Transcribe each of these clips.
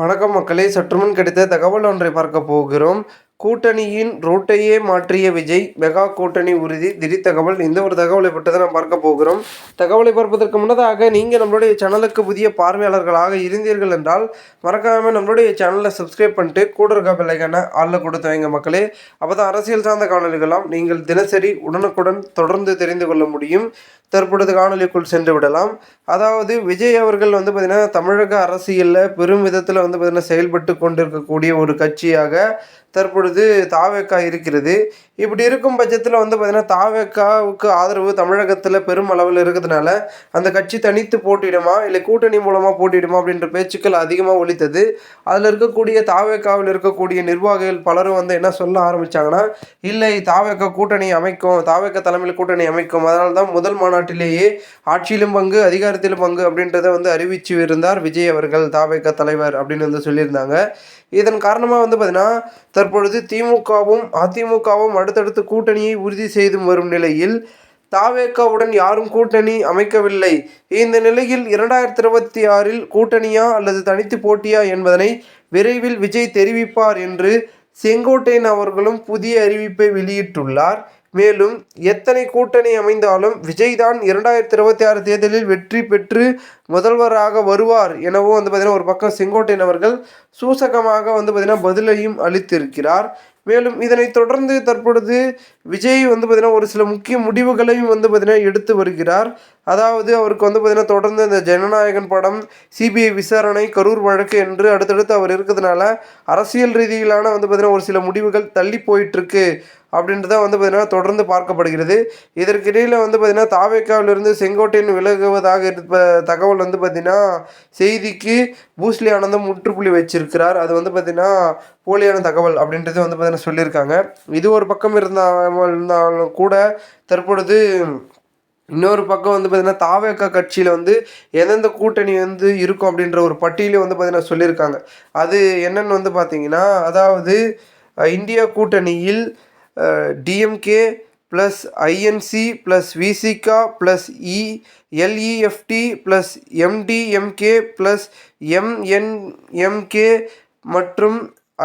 வணக்கம் மக்களே, சற்றுமுன் கிடைத்த தகவல் ஒன்றை பார்க்க போகிறோம். கூட்டணியின் ரூட்டையே மாற்றிய விஜய், மெகா கூட்டணி உறுதி. திடீர் தகவல். இந்த ஒரு தகவலை பற்றி தான் நாம் பார்க்க போகிறோம். தகவலை பார்ப்பதற்கு முன்னதாக நீங்கள் நம்மளுடைய சேனலுக்கு புதிய பார்வையாளர்களாக இருந்தீர்கள் என்றால் மறக்காமல் நம்மளுடைய சேனலை சப்ஸ்கிரைப் பண்ணிட்டு கூட இருக்க பெல்லைக்கான ஆளில் கொடுத்து வைங்க மக்களே. அப்போ தான் அரசியல் சார்ந்த காணொலிகளாம் நீங்கள் தினசரி உடனுக்குடன் தொடர்ந்து தெரிந்து கொள்ள முடியும். தற்பொழுது காணொலிக்குள் சென்று விடலாம். அதாவது விஜய் அவர்கள் பார்த்திங்கன்னா தமிழக அரசியலில் பெரும் விதத்தில் பார்த்திங்கன்னா செயல்பட்டு கொண்டிருக்கக்கூடிய ஒரு கட்சியாக தற்பொழுது தாவேக்கா இருக்கிறது. இப்படி இருக்கும் பட்சத்தில் பார்த்திங்கன்னா தாவேக்காவுக்கு ஆதரவு தமிழகத்தில் பெரும் அளவில் இருக்கிறதுனால அந்த கட்சி தனித்து போட்டியிடுமா இல்லை கூட்டணி மூலமாக போட்டியிடுமா அப்படின்ற பேச்சுக்கள் அதிகமாக ஒலித்தது. அதில் இருக்கக்கூடிய தாவேக்காவில் இருக்கக்கூடிய நிர்வாகிகள் பலரும் என்ன சொல்ல ஆரம்பித்தாங்கன்னா, இல்லை தாவேக்கா கூட்டணி அமைக்கும், தாவேக்கா தலைமையில் கூட்டணி அமைக்கும், அதனால தான் முதல் மாநாட்டிலேயே ஆட்சியிலும் பங்கு அதிகாரத்திலும் பங்கு அப்படின்றத அறிவிச்சு இருந்தார் விஜய் அவர்கள், தாவேக்கா தலைவர் அப்படின்னு சொல்லியிருந்தாங்க. இதன் காரணமாக பார்த்திங்கன்னா தற்பொழுது திமுகவும் அதிமுகவும் அடுத்தடுத்து கூட்டணியை உறுதி செய்து வரும் நிலையில் தாவேக்காவுடன் யாரும் கூட்டணி அமைக்கவில்லை. இந்த நிலையில் 2026 கூட்டணியா அல்லது தனித்து போட்டியா என்பதனை விரைவில் விஜய் தெரிவிப்பார் என்று செங்கோட்டையன் அவர்களும் புதிய அறிவிப்பை வெளியிட்டுள்ளார். மேலும் எத்தனை கூட்டணி அமைந்தாலும் விஜய் தான் 2026 தேர்தலில் வெற்றி பெற்று முதல்வராக வருவார் எனவும் பார்த்திங்கன்னா ஒரு பக்கம் செங்கோட்டையன் அவர்கள் சூசகமாக பார்த்திங்கன்னா பதிலையும் அளித்திருக்கிறார். மேலும் இதனை தொடர்ந்து தற்பொழுது விஜய் பார்த்திங்கன்னா ஒரு சில முக்கிய முடிவுகளையும் பார்த்திங்கன்னா எடுத்து வருகிறார். அதாவது அவருக்கு பார்த்திங்கன்னா தொடர்ந்து இந்த ஜனநாயகன் படம், சிபிஐ விசாரணை, கரூர் வழக்கு என்று அடுத்தடுத்து அவர் இருக்கிறதுனால அரசியல் ரீதியிலான பார்த்திங்கன்னா ஒரு சில முடிவுகள் தள்ளி போயிட்டுருக்கு அப்படின்றத பார்த்திங்கன்னா தொடர்ந்து பார்க்கப்படுகிறது. இதற்கிடையில் பார்த்திங்கன்னா தாவேக்காவிலிருந்து செங்கோட்டையன் விலகுவதாக இருப்ப தகவல் பார்த்திங்கன்னா செய்திக்கு பூஸ்லி ஆனந்தம் முற்றுப்புள்ளி வச்சிருக்கிறார். அது பார்த்திங்கன்னா போலியான தகவல் அப்படின்றது பார்த்திங்கன்னா சொல்லியிருக்காங்க. இது ஒரு பக்கம் இருந்தாலும் கூட தற்பொழுது இன்னொரு பக்கம் பார்த்திங்கன்னா தாவேக்கா கட்சியில் எந்தெந்த கூட்டணி இருக்கும் அப்படின்ற ஒரு பட்டியலையும் பார்த்திங்கன்னா சொல்லியிருக்காங்க. அது என்னென்னு பார்த்திங்கன்னா, அதாவது இந்தியா கூட்டணியில் DMK plus INC plus Visika plus LEFT plus MDMK plus MNMK மற்றும்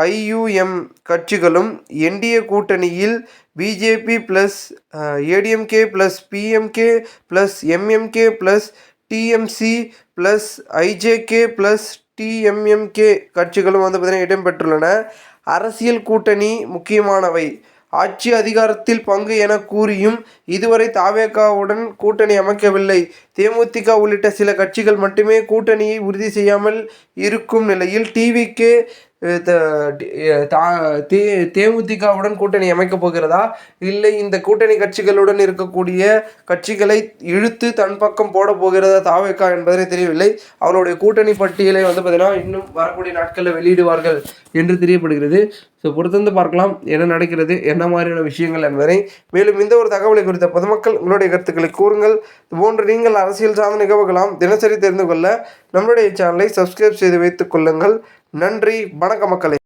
ஐயுஎம் கட்சிகளும், என்டிஏ கூட்டணியில் BJP plus ADMK plus PMK plus MMK plus TMC plus IJK plus DMMK கட்சிகளும் பார்த்திங்கன்னா இடம்பெற்றுள்ளன. அரசியல் கூட்டணி முக்கியமானவை, ஆட்சி அதிகாரத்தில் பங்கு என கூறியும் இதுவரை தாவேக்காவுடன் கூட்டணி அமைக்கவில்லை. தேமுதிக உள்ளிட்ட சில கட்சிகள் மட்டுமே கூட்டணியை உறுதி செய்யாமல் இருக்கும் நிலையில் டிவிகே தேமுதிகவுடன் கூட்டணி அமைக்கப் போகிறதா, இல்லை இந்த கூட்டணி கட்சிகளுடன் இருக்கக்கூடிய கட்சிகளை இழுத்து தன் பக்கம் போட போகிறதா தாவேக்கா என்பதனை தெரியவில்லை. அவருடைய கூட்டணி பட்டியலை பார்த்திங்கன்னா இன்னும் வரக்கூடிய நாட்களில் வெளியிடுவார்கள் என்று தெரியப்படுகிறது. ஸோ பொறுத்திருந்து பார்க்கலாம் என்ன நடக்கிறது, என்ன மாதிரியான விஷயங்கள் என்பதை. மேலும் இந்த ஒரு தகவலை குறித்த பொதுமக்கள் உங்களுடைய கருத்துக்களை கூறுங்கள். இதுபோன்று நீங்கள் அரசியல் சார்ந்த நிகழ்வுகளாம் தினசரி தெரிந்து கொள்ள நம்மளுடைய சேனலை சப்ஸ்கிரைப் செய்து வைத்துக் கொள்ளுங்கள். நன்றி, வணக்கம் மக்களே.